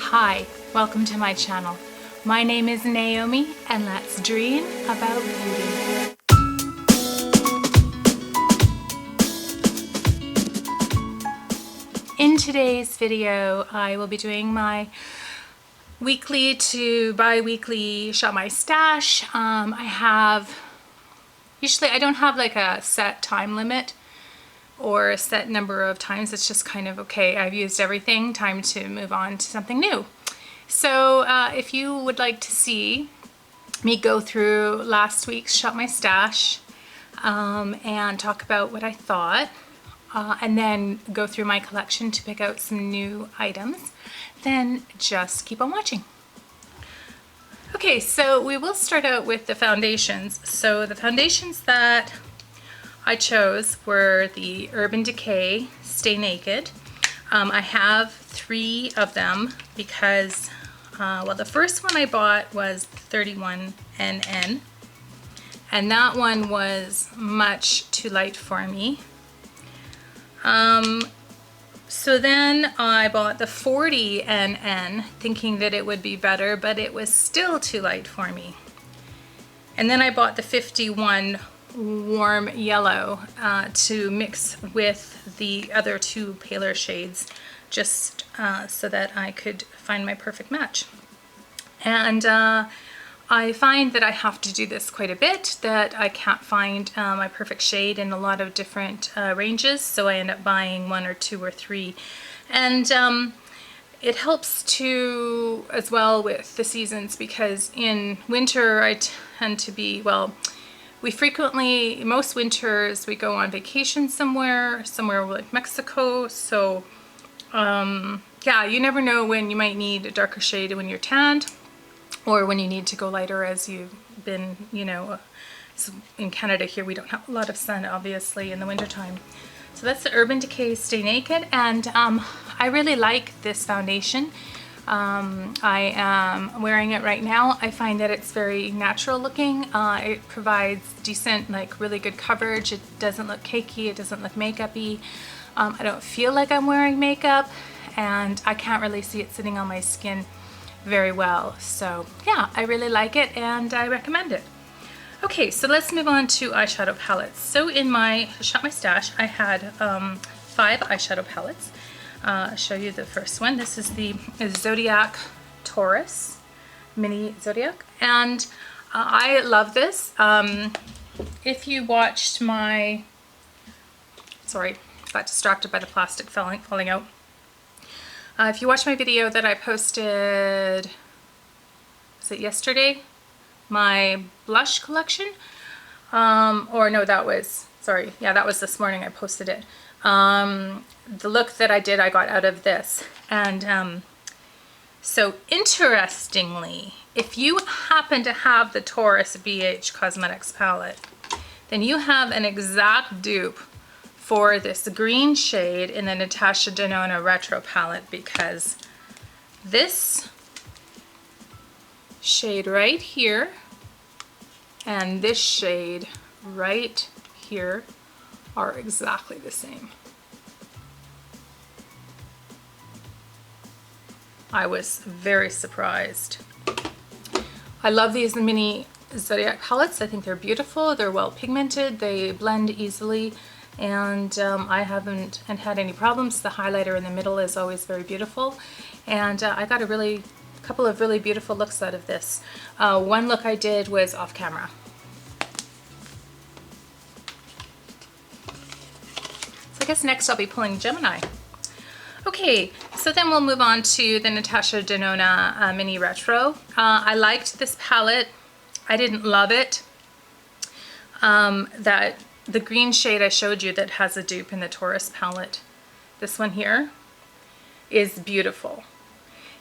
Hi, welcome to my channel. My name is Naomi and let's dream about beauty. In today's video, I will be doing my weekly to bi-weekly Shop My Stash. Usually I don't have like a set time limit or a set number of times. It's just kind of, okay, I've used everything, time to move on to something new. So if you would like to see me go through last week's Shop My Stash and talk about what I thought, and then go through my collection to pick out some new items, then just keep on watching. Okay, so we will start out with the foundations. So the foundations that I chose were the Urban Decay Stay Naked. I have 3 of them because, well, the first one I bought was 31NN, and that one was much too light for me. So then I bought the 40NN thinking that it would be better, but it was still too light for me. And then I bought the 51 Warm Yellow to mix with the other 2 paler shades, just so that I could find my perfect match. And I find that I have to do this quite a bit, that I can't find my perfect shade in a lot of different ranges, so I end up buying 1 or 2 or 3. And it helps to, as well, with the seasons, because in winter I tend to be, well, we frequently, most winters, we go on vacation somewhere like Mexico, so yeah, you never know when you might need a darker shade when you're tanned, or when you need to go lighter as you've been, you know, so in Canada here we don't have a lot of sun, obviously, in the wintertime. So that's the Urban Decay Stay Naked, and I really like this foundation. I am wearing it right now. I find that it's very natural looking. It provides decent, like really good coverage. It doesn't look cakey, it doesn't look makeup-y. I don't feel like I'm wearing makeup, and I can't really see it sitting on my skin very well. So yeah, I really like it and I recommend it. Okay, so let's move on to eyeshadow palettes. So in my Shop My Stash, I had 5 eyeshadow palettes. I'll show you the first one. This is the Zodiac Taurus Mini Zodiac, and I love this. If you watched my, sorry, got distracted by the plastic falling out. If you watched my video that I posted, was it yesterday? My blush collection? Or no, that was, sorry, yeah, that was this morning I posted it. The look that I did, I got out of this. And so interestingly, if you happen to have the Taurus BH Cosmetics palette, then you have an exact dupe for this green shade in the Natasha Denona Retro palette, because this shade right here and this shade right here are exactly the same. I was very surprised. I love these mini Zodiac palettes. I think they're beautiful. They're well pigmented. They blend easily. And I haven't had any problems. The highlighter in the middle is always very beautiful, and I got a couple of really beautiful looks out of this. One look I did was off camera. So I guess next I'll be pulling Gemini. Okay, so then we'll move on to the Natasha Denona Mini Retro. I liked this palette. I didn't love it. The green shade I showed you that has a dupe in the Taurus palette, this one here, is beautiful.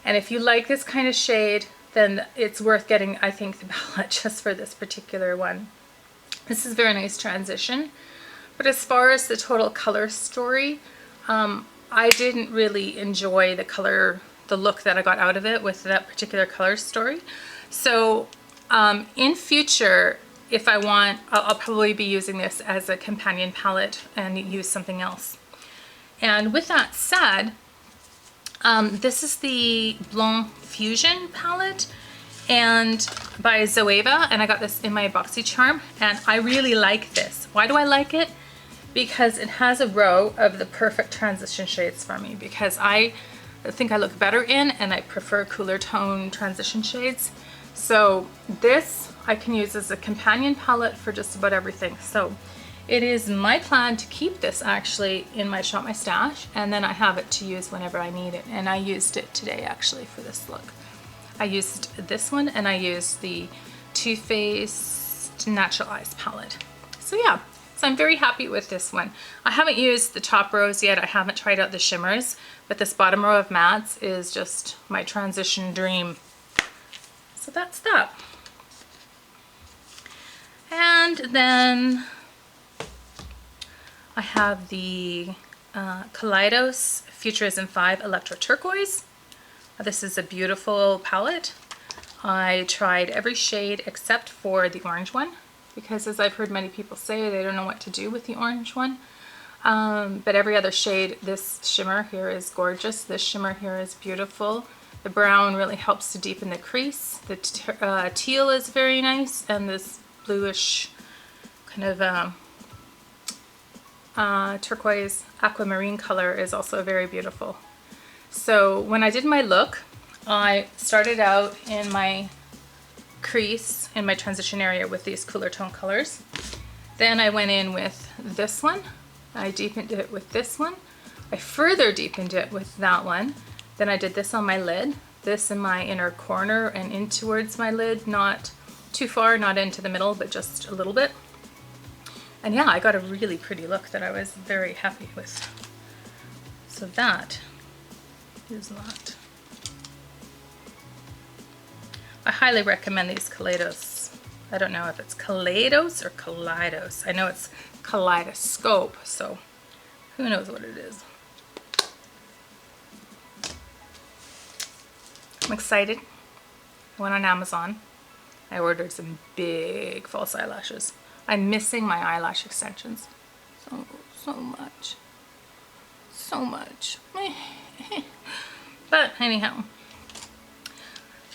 And if you like this kind of shade, then it's worth getting, I think, the palette just for this particular one. This is a very nice transition. But as far as the total color story, I didn't really enjoy the look that I got out of it with that particular color story. So in future, if I want, I'll probably be using this as a companion palette and use something else. And with that said, This is the Blanc Fusion palette and by Zoeva, and I got this in my BoxyCharm, and I really like this. Why do I like it? Because it has a row of the perfect transition shades for me, because I think I look better in, and I prefer cooler tone transition shades. So this I can use as a companion palette for just about everything. So it is my plan to keep this actually in my Shop My Stash, and then I have it to use whenever I need it. And I used it today actually for this look. I used this one, and I used the Too Faced Natural Eyes palette. So yeah, so I'm very happy with this one. I haven't used the top rows yet. I haven't tried out the shimmers, but this bottom row of mattes is just my transition dream. So that's that. And then I have the Kaleidos Futurism 5 Electro Turquoise. This is a beautiful palette. I tried every shade except for the orange one, because as I've heard many people say, they don't know what to do with the orange one. But every other shade, this shimmer here is gorgeous. This shimmer here is beautiful. The brown really helps to deepen the crease. The teal is very nice, and this bluish kind of turquoise aquamarine color is also very beautiful. So when I did my look, I started out in my crease in my transition area with these cooler tone colors. Then I went in with this one. I deepened it with this one. I further deepened it with that one. Then I did this on my lid, this in my inner corner and in towards my lid, not too far, not into the middle, but just a little bit. And yeah, I got a really pretty look that I was very happy with. So that is that. I highly recommend these Kaleidos. I don't know if it's Kaleidos or Kaleidos. I know it's Kaleidoscope, so who knows what it is. I'm excited. I went on Amazon. I ordered some big false eyelashes. I'm missing my eyelash extensions. So much. So much. But anyhow.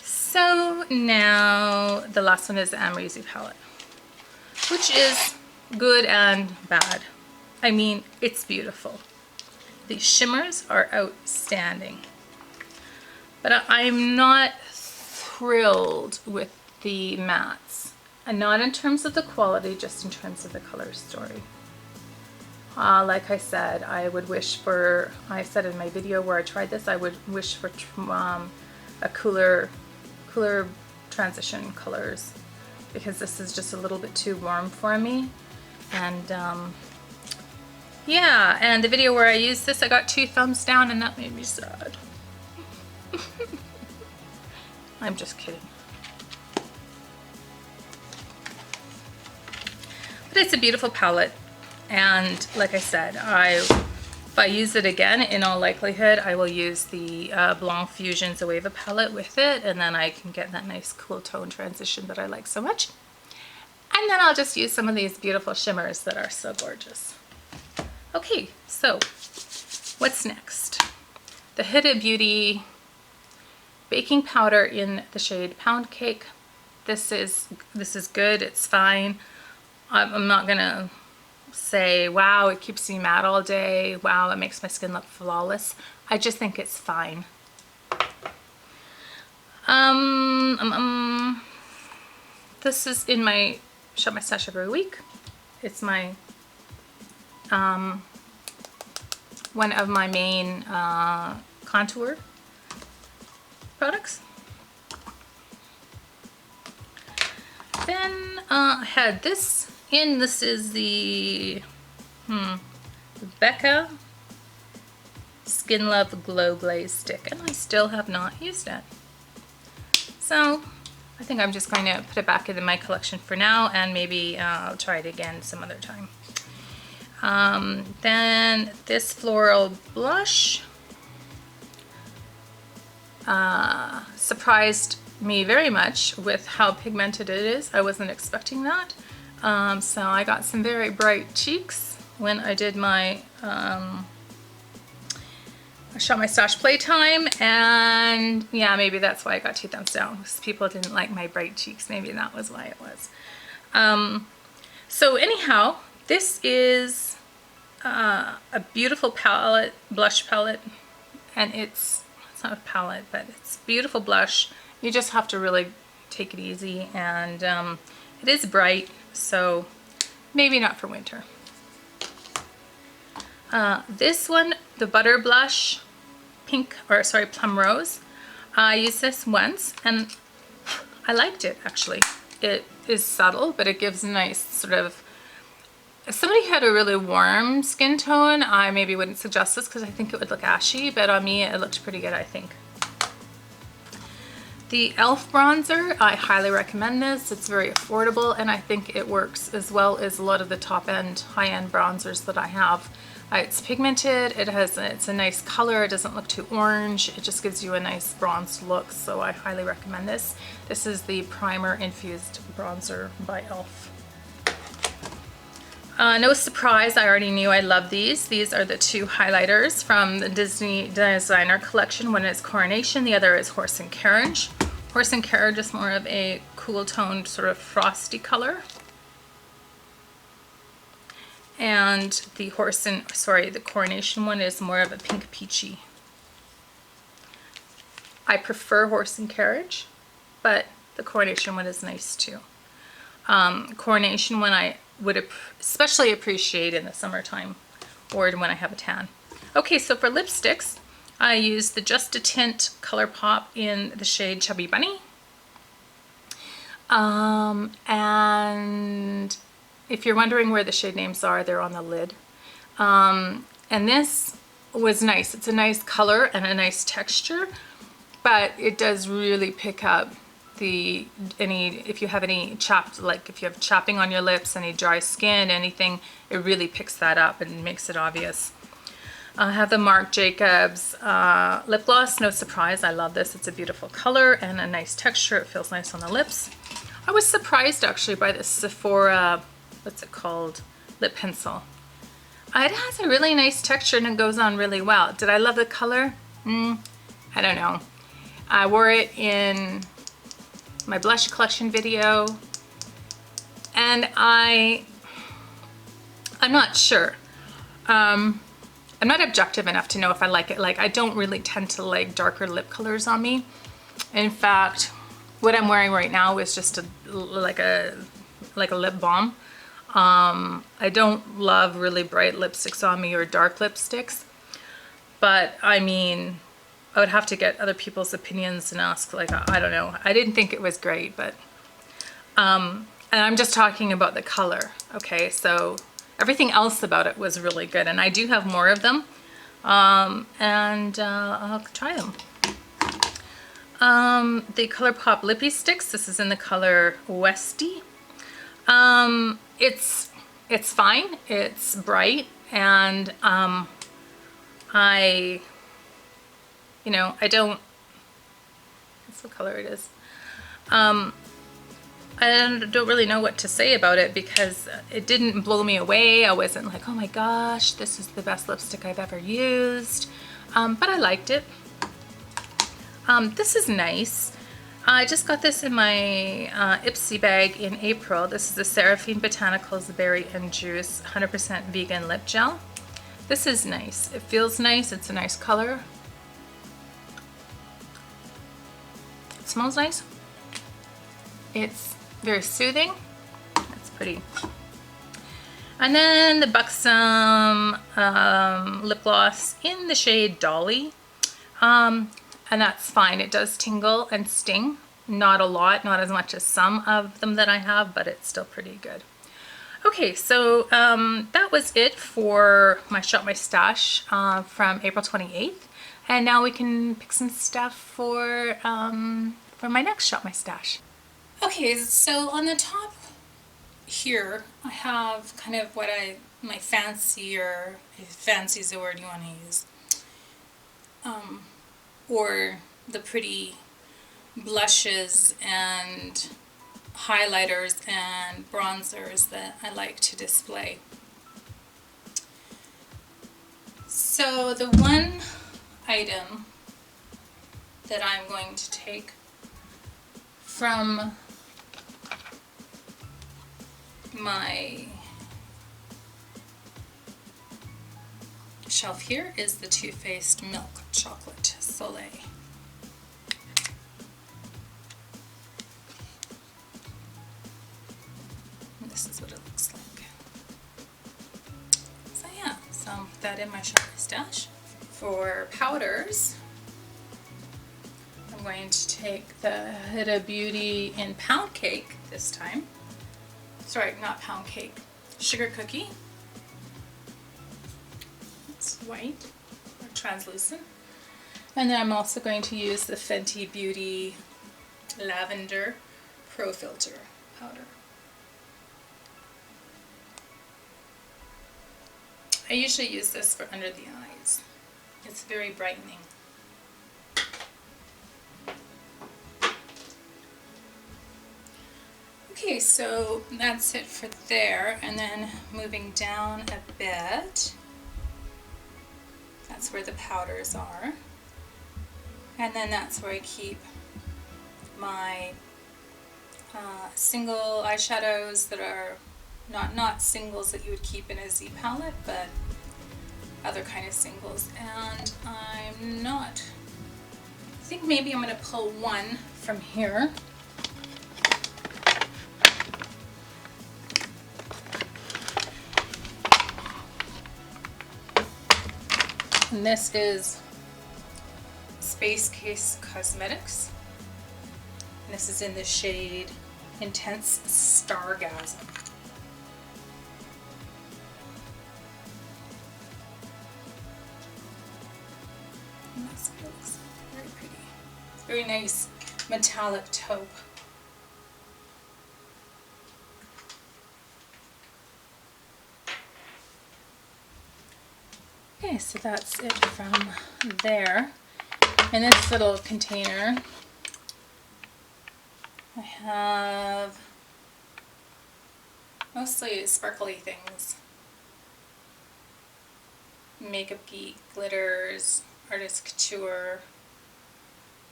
So now the last one is the Amrezy palette, which is good and bad. I mean, it's beautiful. The shimmers are outstanding. But I'm not thrilled with the mattes. And not in terms of the quality, just in terms of the color story. Like I said, I would wish for, I said in my video where I tried this, I would wish for a cooler transition colors, because this is just a little bit too warm for me. And yeah, and the video where I used this, I got 2 thumbs down, and that made me sad. I'm just kidding. But it's a beautiful palette, and like I said, if I use it again, in all likelihood, I will use the Blanc Fusion Zoeva palette with it, and then I can get that nice cool tone transition that I like so much. And then I'll just use some of these beautiful shimmers that are so gorgeous. Okay, so what's next? The Huda Beauty baking powder in the shade Pound Cake. This is good, it's fine. I'm not gonna say, wow, it keeps me matte all day, wow, it makes my skin look flawless. I just think it's fine. This is in my Shop My Stash every week. It's my one of my main contour products. Then I had this in. This is the Becca Skin Love Glow Glaze Stick, and I still have not used it. So I think I'm just going to put it back into my collection for now, and maybe I'll try it again some other time. Then this floral blush surprised me very much with how pigmented it is. I wasn't expecting that. So I got some very bright cheeks when I did my Shop My Stash Playtime, and yeah, maybe that's why I got 2 thumbs down, because people didn't like my bright cheeks. Maybe that was why it was. So anyhow, this is a beautiful palette, blush palette, and it's not a palette, but it's beautiful blush. You just have to really take it easy, and it is bright, so maybe not for winter. This one, the Butter Blush Plum Rose. I used this once and I liked it actually. It is subtle, but it gives a nice sort of, if somebody had a really warm skin tone, I maybe wouldn't suggest this because I think it would look ashy, but on me it looked pretty good, I think. The e.l.f. bronzer, I highly recommend this. It's very affordable, and I think it works as well as a lot of the top-end, high-end bronzers that I have. It's pigmented, it's a nice color, it doesn't look too orange, it just gives you a nice bronzed look, so I highly recommend this. This is the Primer Infused Bronzer by e.l.f. No surprise, I already knew I love these. These are the 2 highlighters from the Disney Designer Collection. One is Coronation, the other is Horse and Carriage. Horse and Carriage is more of a cool toned sort of frosty color. And the Coronation one is more of a pink peachy. I prefer Horse and Carriage, but the Coronation one is nice too. Coronation one I would especially appreciate in the summertime or when I have a tan. Okay, so for lipsticks, I use the Just a Tint ColourPop in the shade Chubby Bunny. And if you're wondering where the shade names are, they're on the lid. And this was nice. It's a nice color and a nice texture, but it does really pick up if you have any if you have chapping on your lips, any dry skin, anything, it really picks that up and makes it obvious. I have the Marc Jacobs lip gloss. No surprise, I love this. It's a beautiful color and a nice texture. It feels nice on the lips. I was surprised actually by this Sephora, what's it called, lip pencil. It has a really nice texture and it goes on really well. Did I love the color? I don't know. I wore it in my blush collection video, and I'm not sure. I'm not objective enough to know if I like it. Like, I don't really tend to like darker lip colors on me. In fact, what I'm wearing right now is just like a lip balm. I don't love really bright lipsticks on me or dark lipsticks, but I mean, I would have to get other people's opinions and ask, like, I don't know. I didn't think it was great, but, and I'm just talking about the color, okay? So everything else about it was really good, and I do have more of them, and I'll try them. The ColourPop Lippy Sticks, this is in the color Westie. It's fine, it's bright, and I don't, that's what color it is. I don't really know what to say about it because it didn't blow me away. I wasn't like, oh my gosh, this is the best lipstick I've ever used. But I liked it. This is nice. I just got this in my Ipsy bag in April. This is the Seraphine Botanicals Berry and Juice 100% vegan lip gel. This is nice. It feels nice. It's a nice color. It smells nice. It's very soothing. It's pretty. And then the Buxom lip gloss in the shade Dolly. And that's fine. It does tingle and sting. Not a lot, not as much as some of them that I have, but it's still pretty good. Okay, so that was it for my Shop My Stash from April 28th. And now we can pick some stuff for my next Shop My Stash. Okay, so on the top here, I have kind of what my fancy is the word you want to use, or the pretty blushes and highlighters and bronzers that I like to display. So the one item that I'm going to take from my shelf here is the Too Faced Milk Chocolate Soleil. And this is what it looks like. So yeah, so I'll put that in my shopping stash. For powders, I'm going to take the Huda Beauty in Pound Cake this time. Sorry, not pound cake, sugar cookie. It's white or translucent. And then I'm also going to use the Fenty Beauty Lavender Pro Filter powder. I usually use this for under the eyes. It's very brightening. Okay, so that's it for there, and then moving down a bit, that's where the powders are, and then that's where I keep my single eyeshadows that are not singles that you would keep in a Z palette, but other kind of singles. And I think maybe I'm going to pull one from here. And this is Space Case Cosmetics. And this is in the shade Intense Stargasm. And that's what it looks like. Very pretty. It's very nice metallic taupe. Okay, so that's it from there. In this little container, I have mostly sparkly things. Makeup Geek, glitters, Artist Couture.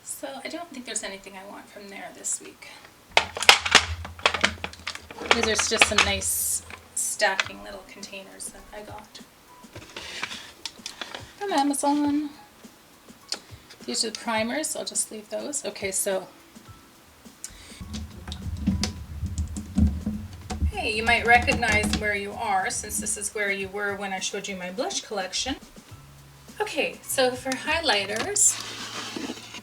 So I don't think there's anything I want from there this week. There's just some nice stacking little containers that I got from Amazon. These are the primers, so I'll just leave those. Okay, so hey, you might recognize where you are, since this is where you were when I showed you my blush collection. Okay, so for highlighters,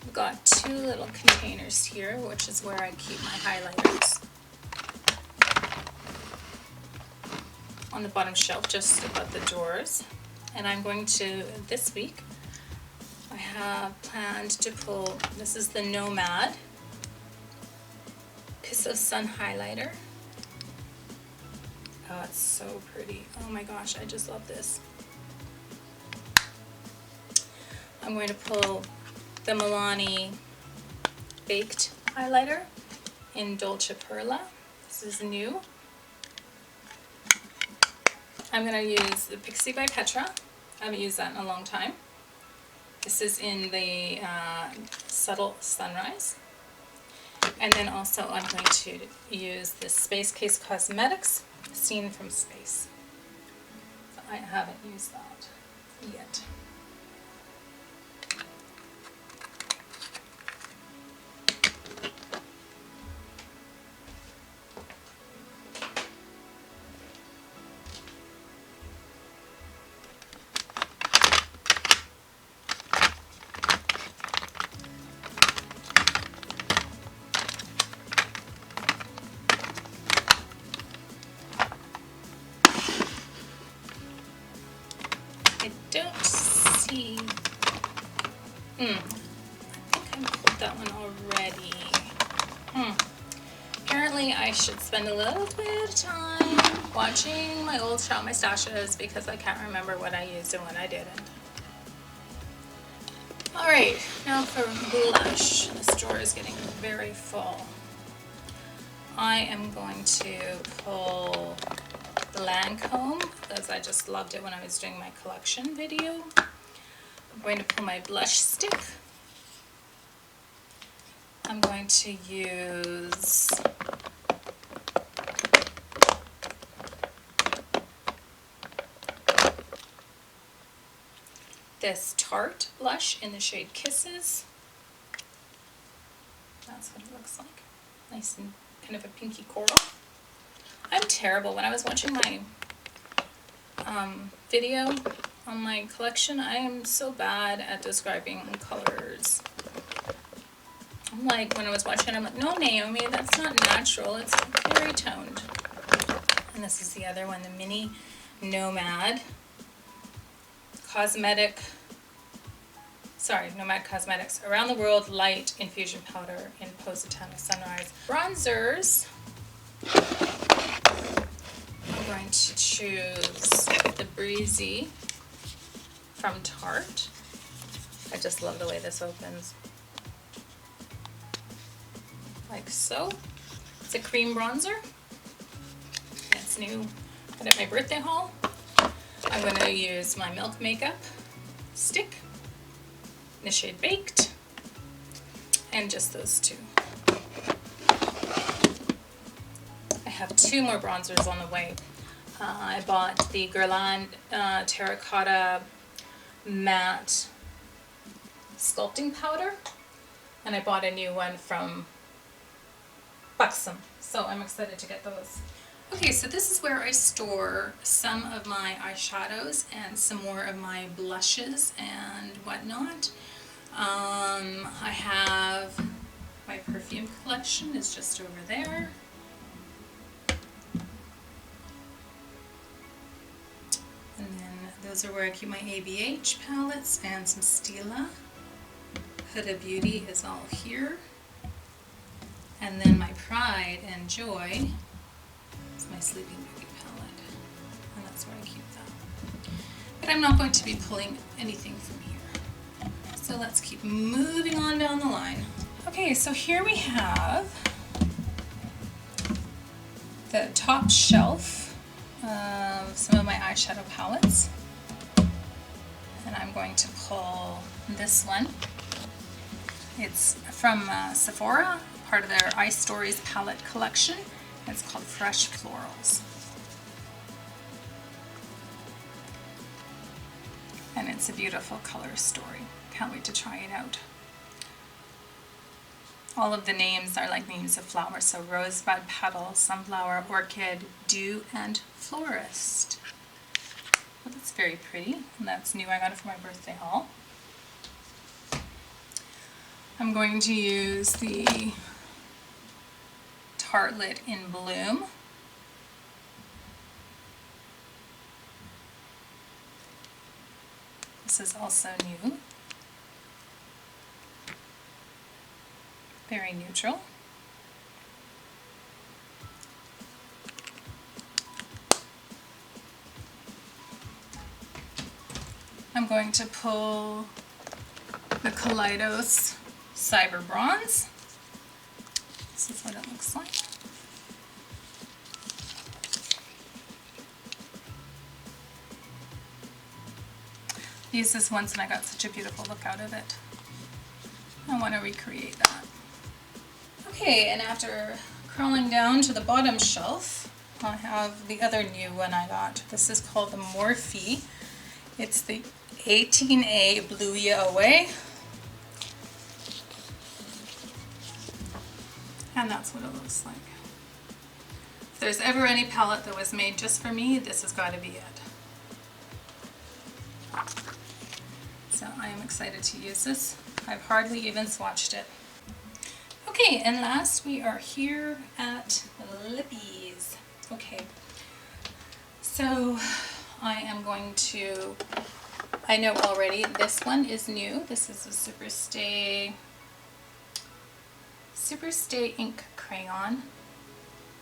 I've got two little containers here, which is where I keep my highlighters. On the bottom shelf, just above the drawers. And I'm going to, this week, I have planned to pull, this is the Nomad Kiss of Sun highlighter. Oh, it's so pretty. Oh my gosh, I just love this. I'm going to pull the Milani Baked highlighter in Dolce Perla. This is new. I'm going to use the Pixi by Petra. I haven't used that in a long time. This is in the Subtle Sunrise. And then also I'm going to use the Space Case Cosmetics Seen from Space. So I haven't used that yet. I don't see. I think I put that one already. Apparently I should spend a little bit of time watching my old Shop My Stashes because I can't remember what I used and what I didn't. Alright, now for blush. This drawer is getting very full. I am going to pull the Lancome because I just loved it when I was doing my collection video. I'm going to pull my blush stick. I'm going to use this Tarte blush in the shade Kisses. That's what it looks like. Nice and kind of a pinky coral. I'm terrible. When I was watching my video on my collection, I am so bad at describing colors. I'm like, when I was watching it, I'm like, no, Naomi, that's not natural. It's very toned. And this is the other one, the Mini Nomad Nomad Cosmetics Around the World Light Infusion Powder in Positano Sunrise. Bronzers. I'm going to choose the Breezy from Tarte. I just love the way this opens. Like so. It's a cream bronzer. It's new. Got it at my birthday haul. I'm going to use my Milk Makeup stick in the shade Baked, and just those two. I have two more bronzers on the way. I bought the Guerlain Terracotta Matte Sculpting Powder, and I bought a new one from Buxom, so I'm excited to get those. Okay, so this is where I store some of my eyeshadows and some more of my blushes and whatnot. I have my perfume collection is just over there. And then those are where I keep my ABH palettes and some Stila. Huda Beauty is all here. And then my Pride and Joy is my Sleeping Beauty palette. And that's where I keep that. But I'm not going to be pulling anything from here. So let's keep moving on down the line. Okay, so here we have the top shelf of some of my eyeshadow palettes. And I'm going to pull this one. It's from Sephora, part of their iStories palette collection. It's called Fresh Florals. And it's a beautiful color story. Can't wait to try it out. All of the names are like names of flowers, so Rosebud Petal, Sunflower, Orchid, Dew, and Florist. Well, that's very pretty, and that's new. I got it for my birthday haul. I'm going to use the Tartelette in Bloom. This is also new. Very neutral. I'm going to pull the Kaleidos Cyber Bronze. This is what it looks like. I used this once and I got such a beautiful look out of it. I want to recreate that. Okay, and after crawling down to the bottom shelf, I have the other new one I got. This is called the Morphe. It's the 18A Blue Ya Away. And that's what it looks like. If there's ever any palette that was made just for me, this has got to be it. So I am excited to use this. I've hardly even swatched it. Okay, and last we are here at Lippies. Okay, so I am going to, I know already this one is new. This is a Superstay Ink Crayon,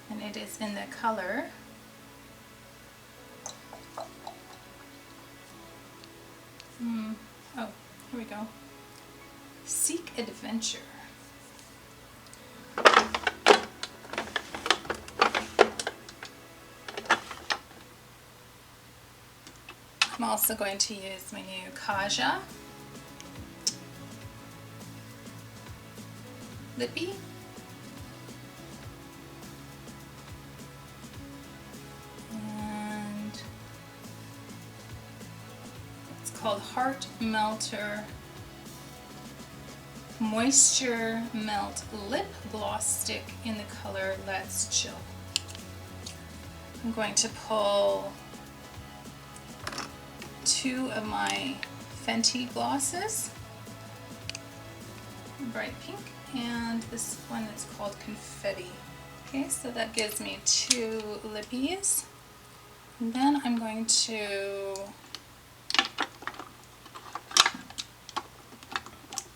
and it is in the color oh, here we go. Seek Adventure. I'm also going to use my new Kaja lippy. And it's called Heart Melter Moisture Melt Lip Gloss Stick in the color Let's Chill. I'm going to pull 2 of my Fenty glosses, bright pink, and this one is called Confetti. Okay, so that gives me 2 lippies. And then I'm going to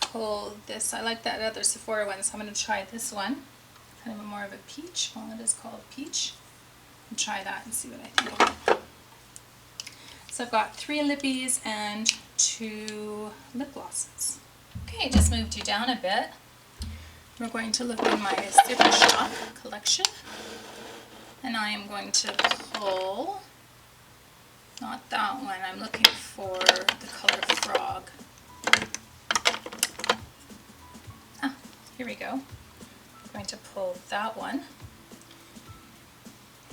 pull this. I like that other Sephora one, so I'm going to try this one. Kind of more of a peach. Well, it is called peach. And try that and see what I think of it. So I've got 3 lippies and 2 lip glosses. Okay, just moved you down a bit. We're going to look in my Zipper Shop collection. And I am going to pull, not that one, I'm looking for the color Frog. Ah, here we go. I'm going to pull that one.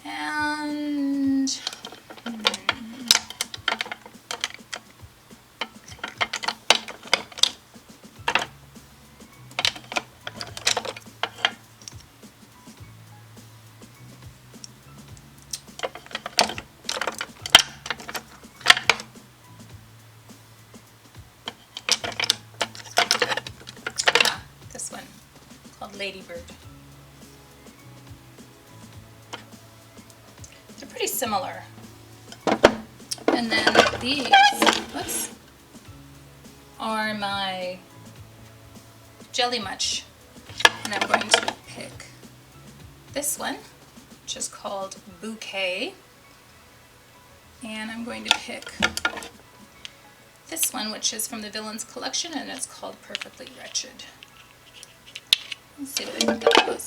And this one called Ladybird. They're pretty similar. And then these, whoops, are my Jelly Much. And I'm going to pick this one, which is called Bouquet. And I'm going to pick this one, which is from the Villains collection, and it's called Perfectly Wretched. Let's see what I think of those.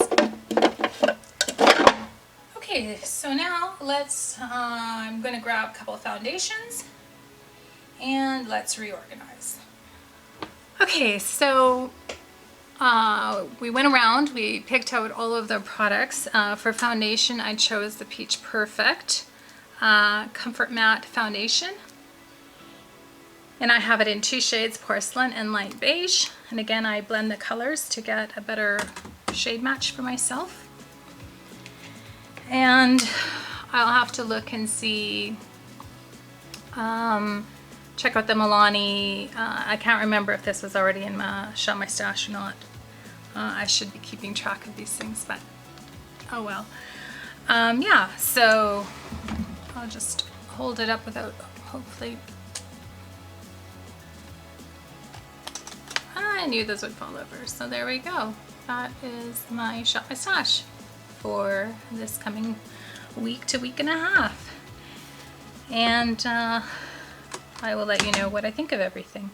Okay, so now let's, I'm going to grab a couple of foundations and let's reorganize. Okay, so we went around, we picked out all of the products. For foundation, I chose the Peach Perfect Comfort Matte Foundation. And I have it in 2 shades, Porcelain and Light Beige. And again, I blend the colors to get a better shade match for myself. And I'll have to look and see, check out the Milani. I can't remember if this was already in my Shop My Stash or not. I should be keeping track of these things, but oh well. Yeah, so I'll just hold it up without, hopefully. I knew this would fall over, so there we go. That is my Shop My Stash for this coming week to week and a half. And I will let you know what I think of everything.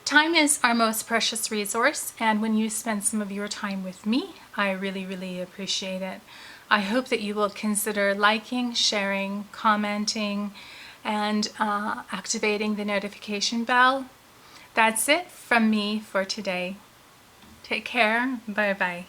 Time is our most precious resource, and when you spend some of your time with me, I really, really appreciate it. I hope that you will consider liking, sharing, commenting, and activating the notification bell. That's it from me for today. Take care. Bye-bye.